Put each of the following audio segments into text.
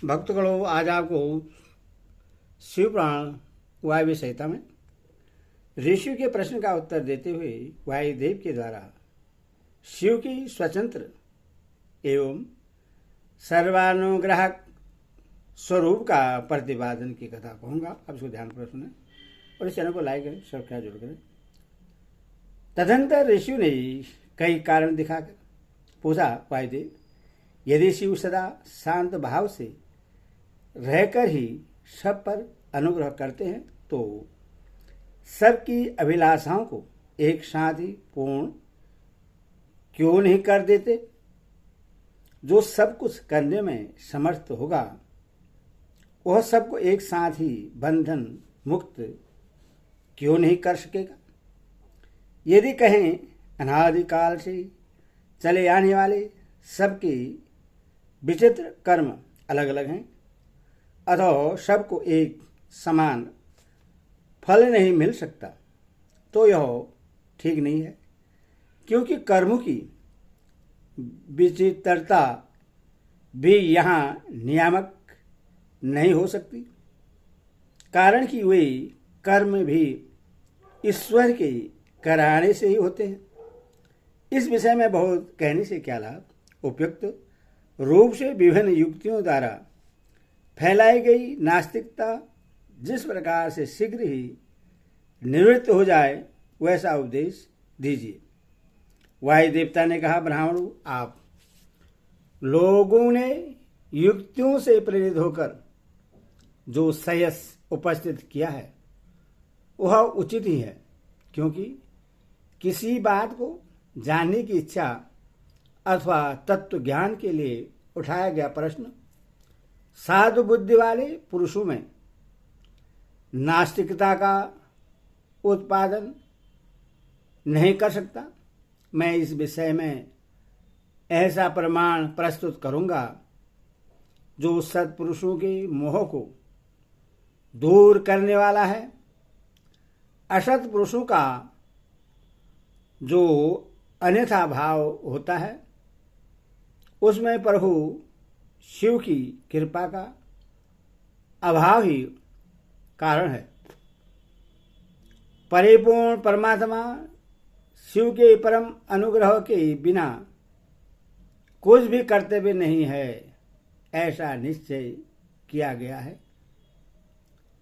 भक्तगणों, आज आपको शिव पुराण वायव्य संहिता में ऋषि के प्रश्न का उत्तर देते हुए वायुदेव के द्वारा शिव की स्वतंत्र एवं सर्वानुग्राहक स्वरूप का प्रतिपादन की कथा कहूँगा। अब इसको ध्यानपूर्वक सुने और इस चैनल को लाइक करें, सब्सक्राइब जरूर करें। तदंतर ऋषि ने कई कारण दिखाकर पूछा, वायुदेव, यदि शिव सदा शांत भाव से रहकर ही सब पर अनुग्रह करते हैं तो सबकी अभिलाषाओं को एक साथ ही पूर्ण क्यों नहीं कर देते? जो सब कुछ करने में समर्थ होगा वह सबको एक साथ ही बंधन मुक्त क्यों नहीं कर सकेगा? यदि कहें अनादिकाल से चले आने वाले सबके विचित्र कर्म अलग अलग हैं अथवा सबको एक समान फल नहीं मिल सकता तो यह ठीक नहीं है, क्योंकि कर्मों की विचित्रता भी यहाँ नियामक नहीं हो सकती, कारण कि वे कर्म भी ईश्वर के कराने से ही होते हैं। इस विषय में बहुत कहने से क्या लाभ? उपयुक्त रूप से विभिन्न युक्तियों द्वारा फैलाई गई नास्तिकता जिस प्रकार से शीघ्र ही निवृत्त हो जाए वैसा उपदेश दीजिए। वायु देवता ने कहा, ब्राह्मणों, आप लोगों ने युक्तियों से प्रेरित होकर जो सयस उपस्थित किया है वह उचित ही है, क्योंकि किसी बात को जानने की इच्छा अथवा तत्व ज्ञान के लिए उठाया गया प्रश्न साधु बुद्धि वाले पुरुषों में नास्तिकता का उत्पादन नहीं कर सकता। मैं इस विषय में ऐसा प्रमाण प्रस्तुत करूंगा जो सत्पुरुषों के मोह को दूर करने वाला है। असत पुरुषों का जो अन्यथा भाव होता है उसमें प्रभु शिव की कृपा का अभाव ही कारण है। परिपूर्ण परमात्मा शिव के परम अनुग्रह के बिना कुछ भी कर्तव्य नहीं है, ऐसा निश्चय किया गया है।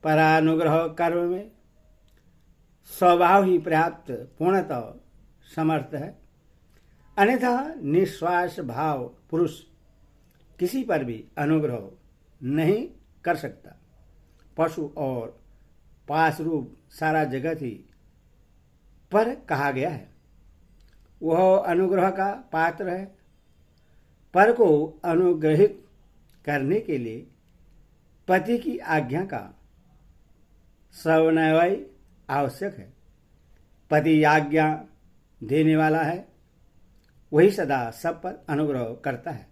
परानुग्रह कर्म में स्वभाव ही पर्याप्त पूर्णतः समर्थ है, अन्यथा निश्वास भाव पुरुष किसी पर भी अनुग्रह नहीं कर सकता। पशु और पास रूप सारा जगत ही पर कहा गया है, वह अनुग्रह का पात्र है। पर को अनुग्रहित करने के लिए पति की आज्ञा का समन्वय आवश्यक है। पति आज्ञा देने वाला है, वही सदा सब पर अनुग्रह करता है।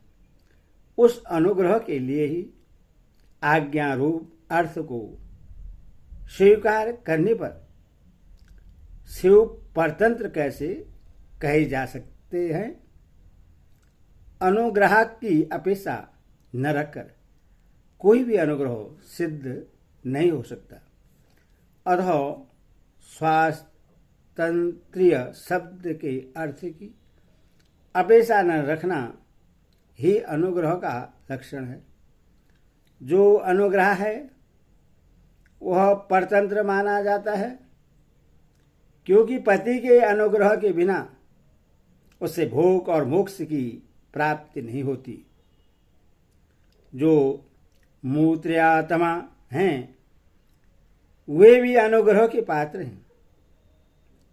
उस अनुग्रह के लिए ही आज्ञा रूप अर्थ को स्वीकार करने पर शिव परतंत्र कैसे कहे जा सकते हैं? अनुग्रह की अपेक्षा न रखकर कोई भी अनुग्रह सिद्ध नहीं हो सकता। अतः स्वातंत्र्य शब्द के अर्थ की अपेक्षा न रखना ही अनुग्रह का लक्षण है। जो अनुग्रह है वह परतंत्र माना जाता है, क्योंकि पति के अनुग्रह के बिना उससे भोग और मोक्ष की प्राप्ति नहीं होती। जो मूत्र्यात्मा हैं वे भी अनुग्रह के पात्र हैं,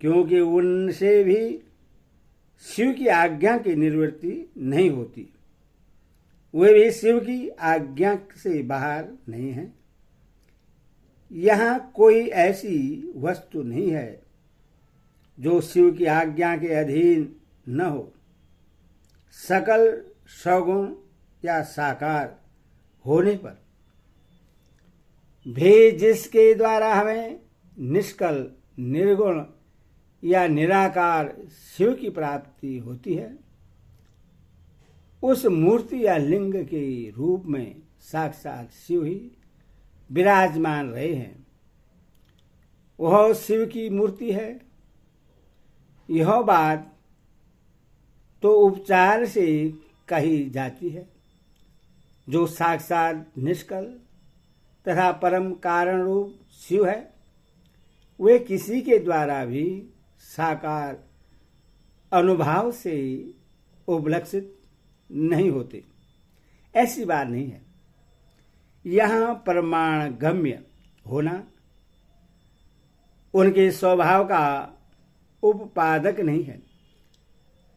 क्योंकि उनसे भी शिव की आज्ञा की निवृत्ति नहीं होती। वे भी शिव की आज्ञा से बाहर नहीं हैं। यहाँ कोई ऐसी वस्तु नहीं है जो शिव की आज्ञा के अधीन न हो। सकल सगुण या साकार होने पर भी जिसके द्वारा हमें निष्कल निर्गुण या निराकार शिव की प्राप्ति होती है उस मूर्ति या लिंग के रूप में साक्षात शिव ही विराजमान रहे हैं। वह शिव की मूर्ति है। यह बात तो उपचार से कही जाती है। जो साक्षात निष्कल तथा परम कारण रूप शिव है, वे किसी के द्वारा भी साकार अनुभाव से उपलक्षित नहीं होते, ऐसी बात नहीं है। यहाँ प्रमाण गम्य होना उनके स्वभाव का उपपादक नहीं है।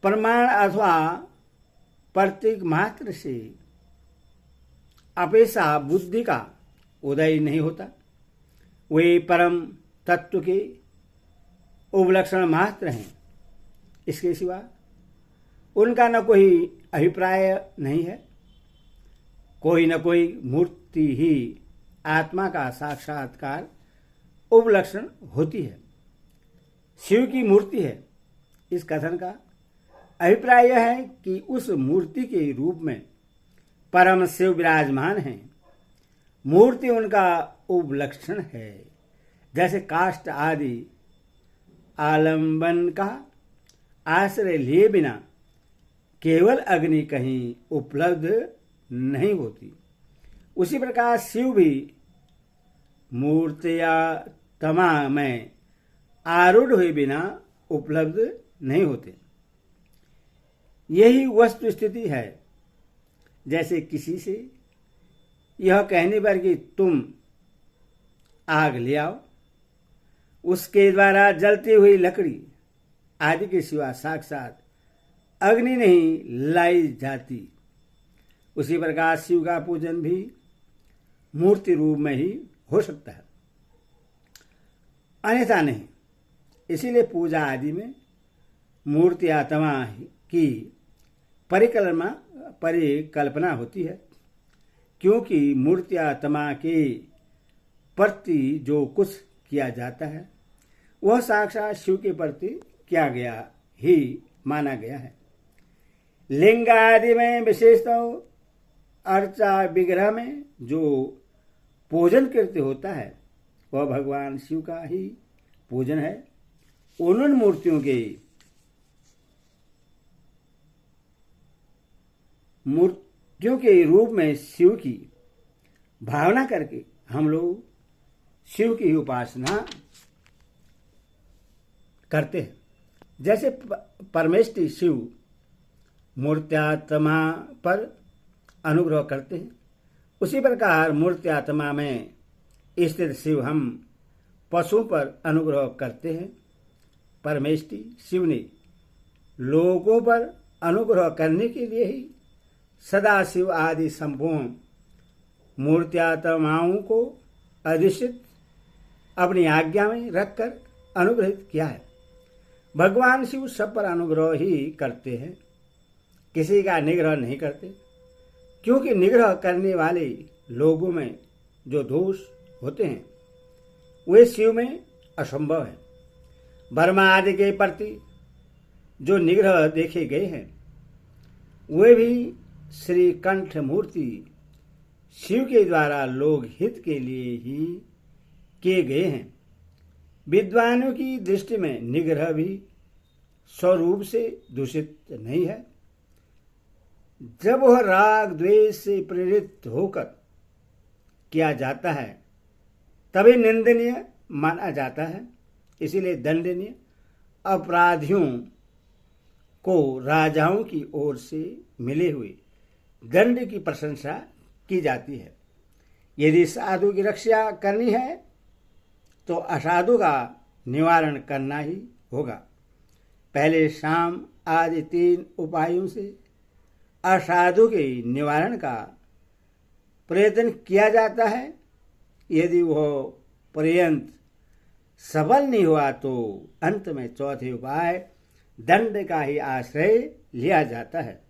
प्रमाण अथवा प्रतीक मात्र से अपेक्षा बुद्धि का उदय नहीं होता। वे परम तत्व के उपलक्षण मात्र हैं। इसके सिवा उनका न कोई अभिप्राय नहीं है। कोई न कोई मूर्ति ही आत्मा का साक्षात्कार उपलक्षण होती है। शिव की मूर्ति है, इस कथन का अभिप्राय यह है कि उस मूर्ति के रूप में परम शिव विराजमान हैं। मूर्ति उनका उपलक्षण है। जैसे काष्ठ आदि आलंबन का आश्रय लिए बिना केवल अग्नि कहीं उपलब्ध नहीं होती, उसी प्रकार शिव भी मूर्तिया तमा में आरूढ़ हुए बिना उपलब्ध नहीं होते। यही वस्तु स्थिति है। जैसे किसी से यह कहने पर कि तुम आग ले आओ, उसके द्वारा जलती हुई लकड़ी आदि के सिवा साक्षात अग्नि नहीं लाई जाती, उसी प्रकार शिव का पूजन भी मूर्ति रूप में ही हो सकता है, अन्यथा नहीं। इसीलिए पूजा आदि में मूर्ति आत्मा की परिकल्पना होती है, क्योंकि मूर्ति आत्मा के प्रति जो कुछ किया जाता है वह साक्षात शिव के प्रति किया गया ही माना गया है। लिंग आदि में विशेषतः अर्चा विग्रह में जो पूजन कृत्य होता है वह भगवान शिव का ही पूजन है। उन मूर्तियों के रूप में शिव की भावना करके हम लोग शिव की उपासना करते हैं। जैसे परमेष्टि शिव मूर्त्यात्मा पर अनुग्रह करते हैं, उसी प्रकार मूर्त्यात्मा में स्थित शिव हम पशुओं पर अनुग्रह करते हैं। परमेष्टि शिव ने लोगों पर अनुग्रह करने के लिए ही सदाशिव आदि संपूर्ण मूर्त्यात्माओं को अधिष्ठित अपनी आज्ञा में रखकर अनुग्रहित किया है। भगवान शिव सब पर अनुग्रह ही करते हैं, किसी का निग्रह नहीं करते, क्योंकि निग्रह करने वाले लोगों में जो दोष होते हैं वे शिव में असंभव है। ब्रह्मा आदि के प्रति जो निग्रह देखे गए हैं वे भी श्री कंठ मूर्ति शिव के द्वारा लोक हित के लिए ही किए गए हैं। विद्वानों की दृष्टि में निग्रह भी स्वरूप से दूषित नहीं है। जब वह राग द्वेष से प्रेरित होकर किया जाता है तभी निंदनीय माना जाता है। इसीलिए दंडनीय अपराधियों को राजाओं की ओर से मिले हुए दंड की प्रशंसा की जाती है। यदि साधु की रक्षा करनी है तो असाधु का निवारण करना ही होगा। पहले शाम आदि 3 उपायों से असाधु के निवारण का प्रयत्न किया जाता है। यदि वह पर्यंत सफल नहीं हुआ तो अंत में चौथे उपाय दंड का ही आश्रय लिया जाता है।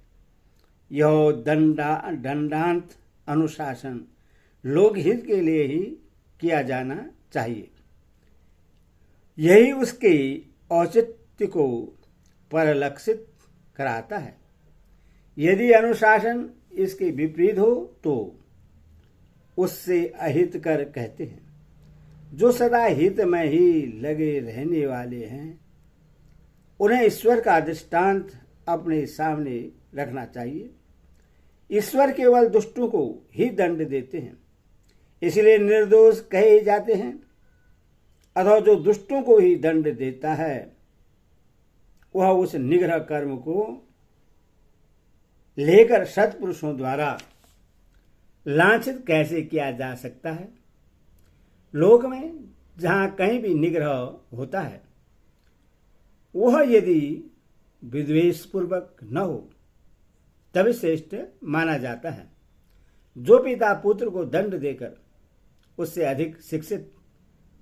यह दंडांत अनुशासन लोकहित के लिए ही किया जाना चाहिए। यही उसके औचित्य को परिलक्षित कराता है। यदि अनुशासन इसके विपरीत हो तो उससे अहित कर कहते हैं। जो सदा हित में ही लगे रहने वाले हैं उन्हें ईश्वर का दृष्टांत अपने सामने रखना चाहिए। ईश्वर केवल दुष्टों को ही दंड देते हैं, इसलिए निर्दोष कहे जाते हैं, अथवा जो दुष्टों को ही दंड देता है वह उस निग्रह कर्म को लेकर सत्पुरुषों द्वारा लांछित कैसे किया जा सकता है। लोक में जहां कहीं भी निग्रह होता है वह यदि विद्वेष पूर्वक न हो तभी श्रेष्ठ माना जाता है। जो पिता पुत्र को दंड देकर उससे अधिक शिक्षित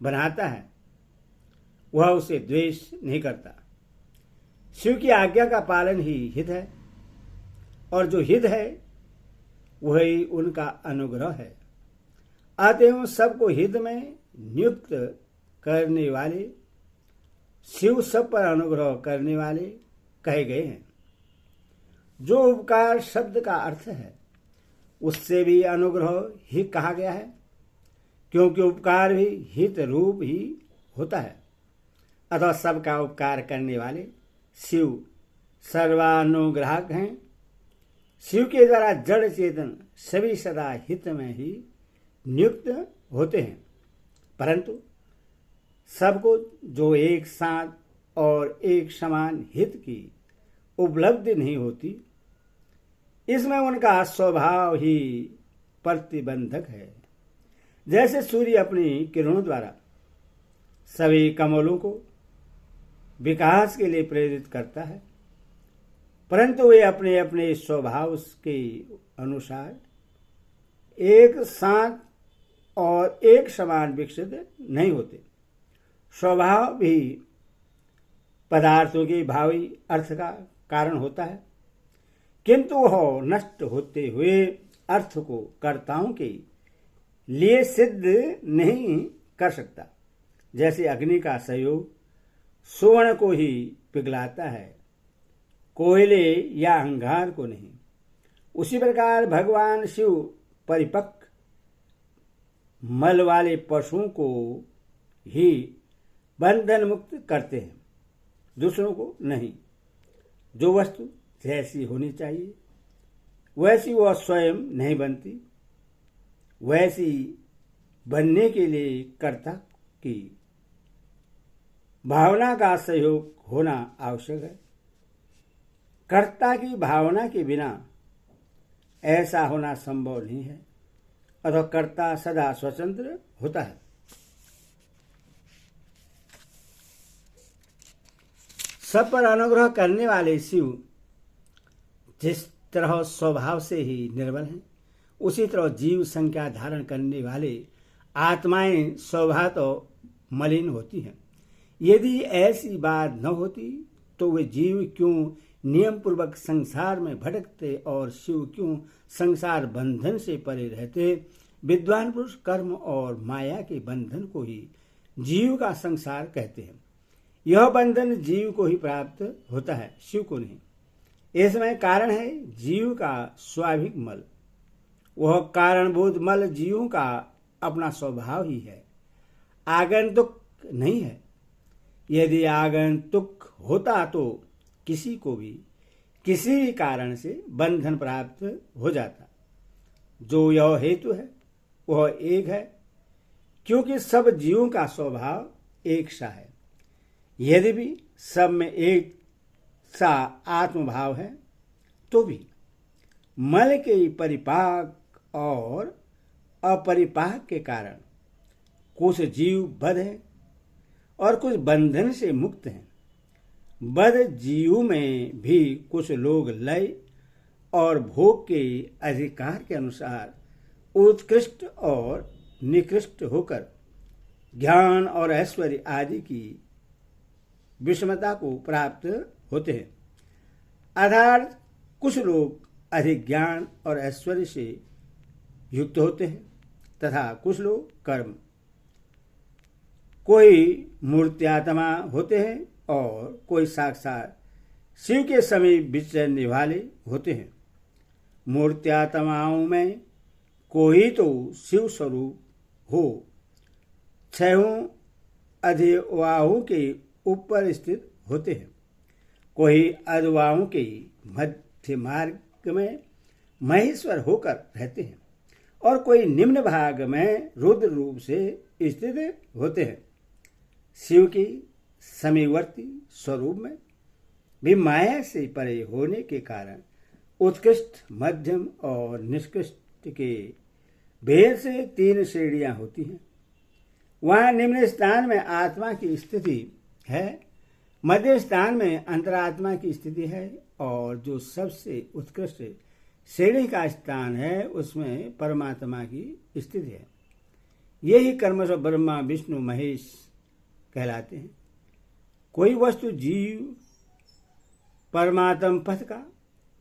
बनाता है वह उसे द्वेष नहीं करता। शिव की आज्ञा का पालन ही हित है और जो हित है वही उनका अनुग्रह है। अतएव सबको हित में नियुक्त करने वाले शिव सब पर अनुग्रह करने वाले कहे गए हैं। जो उपकार शब्द का अर्थ है उससे भी अनुग्रह ही कहा गया है, क्योंकि उपकार भी हित रूप ही होता है। अतः सबका उपकार करने वाले शिव सर्वानुग्राहक हैं। शिव के द्वारा जड़ चेतन सभी सदा हित में ही नियुक्त होते हैं, परंतु सबको जो एक साथ और एक समान हित की उपलब्धि नहीं होती, इसमें उनका स्वभाव ही प्रतिबंधक है। जैसे सूर्य अपनी किरणों द्वारा सभी कमलों को विकास के लिए प्रेरित करता है, परंतु वे अपने अपने स्वभाव के अनुसार एक साथ और एक समान विकसित नहीं होते। स्वभाव भी पदार्थों के भावी अर्थ का कारण होता है, किंतु वह नष्ट होते हुए अर्थ को कर्ताओं के लिए सिद्ध नहीं कर सकता। जैसे अग्नि का सहयोग सुवर्ण को ही पिघलाता है, कोयले या अंगार को नहीं। उसी प्रकार भगवान शिव परिपक्व मल वाले पशुओं को ही बंधन मुक्त करते हैं, दूसरों को नहीं। जो वस्तु जैसी होनी चाहिए वैसी वह स्वयं नहीं बनती, वैसी बनने के लिए कर्ता की भावना का सहयोग होना आवश्यक है। कर्ता की भावना के बिना ऐसा होना संभव नहीं है, अतः कर्ता सदा स्वतंत्र होता है। सब पर अनुग्रह करने वाले शिव जिस तरह स्वभाव से ही निर्बल हैं, उसी तरह जीव संख्या धारण करने वाले आत्माएं स्वभाव तो मलिन होती हैं। यदि ऐसी बात न होती तो वे जीव क्यों नियम पूर्वक संसार में भटकते और शिव क्यों संसार बंधन से परे रहते। विद्वान पुरुष कर्म और माया के बंधन को ही जीव का संसार कहते हैं। यह बंधन जीव को ही प्राप्त होता है, शिव को नहीं। इसमें कारण है जीव का स्वाभाविक मल। वह कारणभूत मल जीवों का अपना स्वभाव ही है, आगंतुक नहीं है। यदि आगंतुक होता तो किसी को भी किसी भी कारण से बंधन प्राप्त हो जाता। जो यह हेतु है वह एक है, क्योंकि सब जीवों का स्वभाव एक सा है। यदि भी सब में एक सा आत्मभाव है तो भी मल के परिपाक और अपरिपाक के कारण कुछ जीव बद्ध हैं और कुछ बंधन से मुक्त हैं। बद्ध जीव में भी कुछ लोग लय और भोग के अधिकार के अनुसार उत्कृष्ट और निकृष्ट होकर ज्ञान और ऐश्वर्य आदि की विषमता को प्राप्त होते हैं। अर्थात कुछ लोग अधिक ज्ञान और ऐश्वर्य से युक्त होते हैं तथा कुछ लोग कर्म, कोई मूर्त्यात्मा होते हैं और कोई साक्षात शिव के समीप विचरने वाले होते हैं। मूर्त्यात्माओं में कोई तो शिव स्वरूप हो, छहों अधिवाहों के ऊपर स्थित होते हैं, कोई अधवाओं के मध्य मार्ग में महेश्वर होकर रहते हैं और कोई निम्न भाग में रुद्र रूप से स्थित होते हैं। शिव की समीवर्ती स्वरूप में भी माया से परे होने के कारण उत्कृष्ट, मध्यम और निष्कृष्ट के भेद से 3 श्रेणियां होती हैं। वहाँ निम्न स्थान में आत्मा की स्थिति है, मध्य स्थान में अंतरात्मा की स्थिति है और जो सबसे उत्कृष्ट श्रेणी का स्थान है उसमें परमात्मा की स्थिति है। यही कर्मश ब्रह्मा विष्णु महेश कहलाते हैं। कोई वस्तु जीव परमात्म पथ का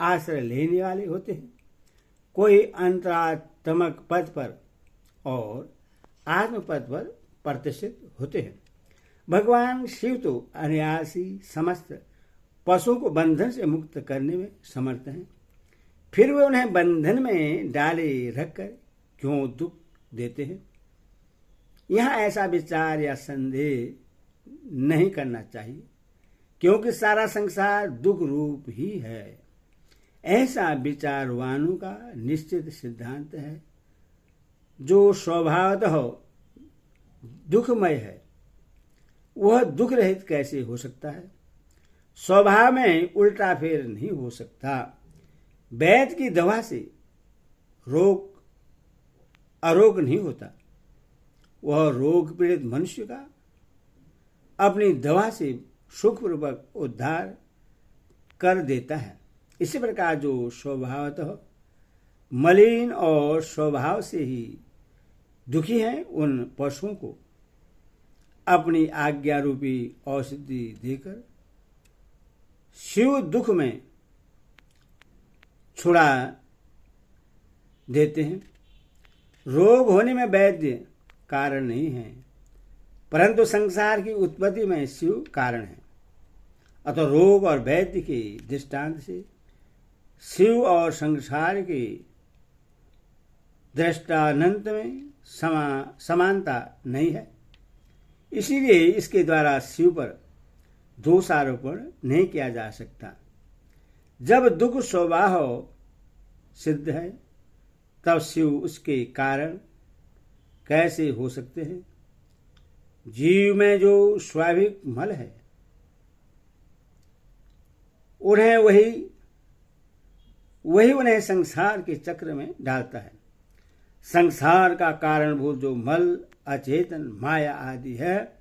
आश्रय लेने वाले होते हैं, कोई अंतरात्मक पद पर और आत्म पद पर प्रतिष्ठित होते हैं। भगवान शिव तो अनायासी समस्त पशुओं को बंधन से मुक्त करने में समर्थ हैं, फिर वे उन्हें बंधन में डाले रखकर क्यों दुख देते हैं। यहाँ ऐसा विचार या संदेह नहीं करना चाहिए, क्योंकि सारा संसार दुख रूप ही है। ऐसा विचारवानों का निश्चित सिद्धांत है। जो स्वभावतः दुखमय है वह दुख रहित कैसे हो सकता है। स्वभाव में उल्टा फेर नहीं हो सकता। वैद्य की दवा से रोग अरोग नहीं होता। वह रोग पीड़ित मनुष्य का अपनी दवा से सुखपूर्वक उद्धार कर देता है। इसी प्रकार जो स्वभावतः मलिन और स्वभाव से ही दुखी हैं, उन पशुओं को अपनी आज्ञा रूपी औषधि देकर शिव दुख में छुड़ा देते हैं। रोग होने में वैद्य कारण नहीं है, परंतु संसार की उत्पत्ति में शिव कारण है। अतः रोग और वैद्य के दृष्टांत से शिव और संसार के दृष्टानंत में समानता नहीं है। इसीलिए इसके द्वारा शिव पर दोषारोपण नहीं किया जा सकता। जब दुख स्वभाव सिद्ध है तब शिव उसके कारण कैसे हो सकते हैं। जीव में जो स्वाभाविक मल है उन्हें वही उन्हें संसार के चक्र में डालता है। संसार का कारणभूत जो मल, अचेतन, माया आदि है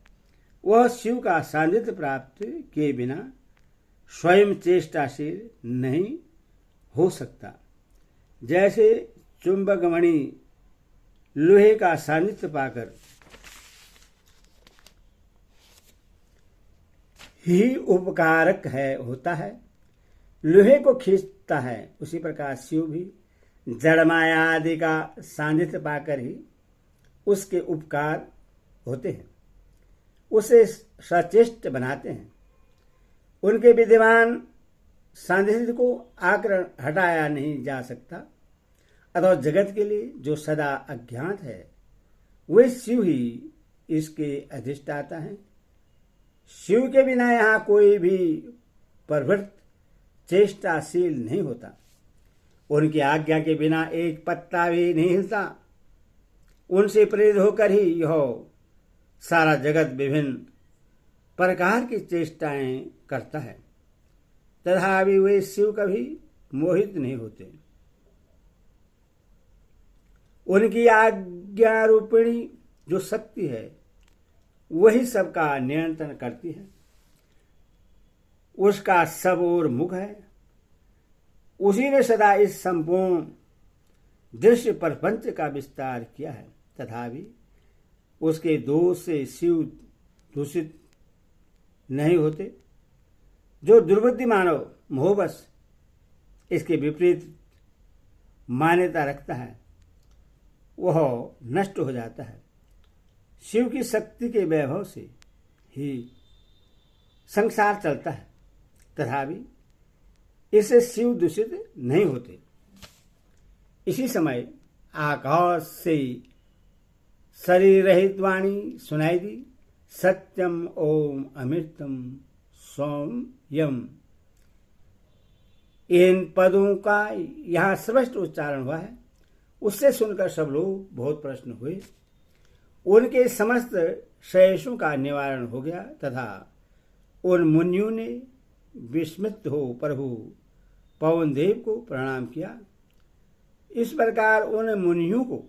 वह शिव का सानिध्य प्राप्त किए बिना स्वयं चेष्टाशील नहीं हो सकता। जैसे चुंबक मणि लोहे का सानिध्य पाकर ही उपकारक होता है, लोहे को खींचता है, उसी प्रकार शिव भी जड़ माया आदि का सानिध्य पाकर ही उसके उपकार होते हैं, उसे सचेष्ट बनाते हैं। उनके विद्यमान सानिध्य को आकरण हटाया नहीं जा सकता। अतः जगत के लिए जो सदा अज्ञात है वे शिव ही इसके अधिष्ठाता हैं। शिव के बिना यहाँ कोई भी प्रवृत्त चेष्टाशील नहीं होता। उनकी आज्ञा के बिना एक पत्ता भी नहीं हिलता। उनसे प्रेरित होकर ही यह सारा जगत विभिन्न प्रकार की चेष्टाएं करता है, तथापि वे शिव कभी मोहित नहीं होते। उनकी आज्ञा रूपिणी जो शक्ति है वही सबका नियंत्रण करती है। उसका सब ओर मुख है। उसी ने सदा इस संपूर्ण दृश्य प्रपंच का विस्तार किया है। तथापि उसके दोष से शिव दूषित नहीं होते। जो दुर्बुद्धि मानव मोहवश इसके विपरीत मान्यता रखता है वह नष्ट हो जाता है। शिव की शक्ति के वैभव से ही संसार चलता है, तथापि इससे शिव दूषित नहीं होते। इसी समय आकाश से शरीर रहित वाणी सुनाई दी, सत्यम ओम अमृतम सौम्यम। इन पदों का यहाँ स्पष्ट उच्चारण हुआ है। उससे सुनकर सब लोग बहुत प्रसन्न हुए। उनके समस्त श्रेयसों का निवारण हो गया तथा उन मुनियों ने विस्मित हो प्रभु पवन देव को प्रणाम किया। इस प्रकार उन मुनियों को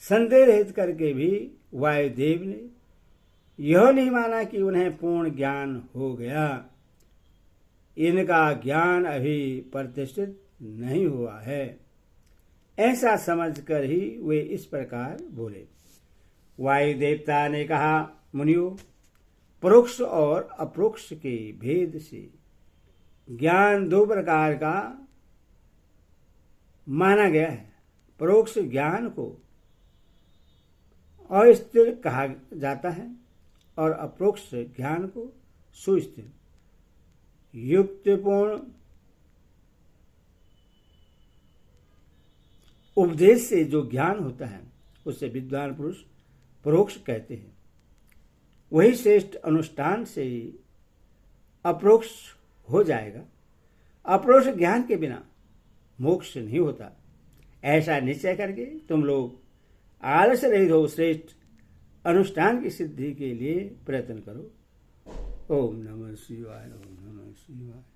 संदेह रहित करके भी वायुदेव ने यह नहीं माना कि उन्हें पूर्ण ज्ञान हो गया। इनका ज्ञान अभी प्रतिष्ठित नहीं हुआ है, ऐसा समझकर ही वे इस प्रकार बोले। वायु देवता ने कहा, मुनियों, परोक्ष और अप्रोक्ष के भेद से ज्ञान दो प्रकार का माना गया है। परोक्ष ज्ञान को अस्थिर कहा जाता है और अप्रोक्ष ज्ञान को सुस्थिर। युक्तिपूर्ण उपदेश से जो ज्ञान होता है उसे विद्वान पुरुष परोक्ष कहते हैं। वही श्रेष्ठ अनुष्ठान से अप्रोक्ष हो जाएगा। अप्रोक्ष ज्ञान के बिना मोक्ष नहीं होता। ऐसा निश्चय करके तुम लोग आलस रहित हो श्रेष्ठ अनुष्ठान की सिद्धि के लिए प्रयत्न करो। ओम नमः शिवाय, ओम नमः शिवाय।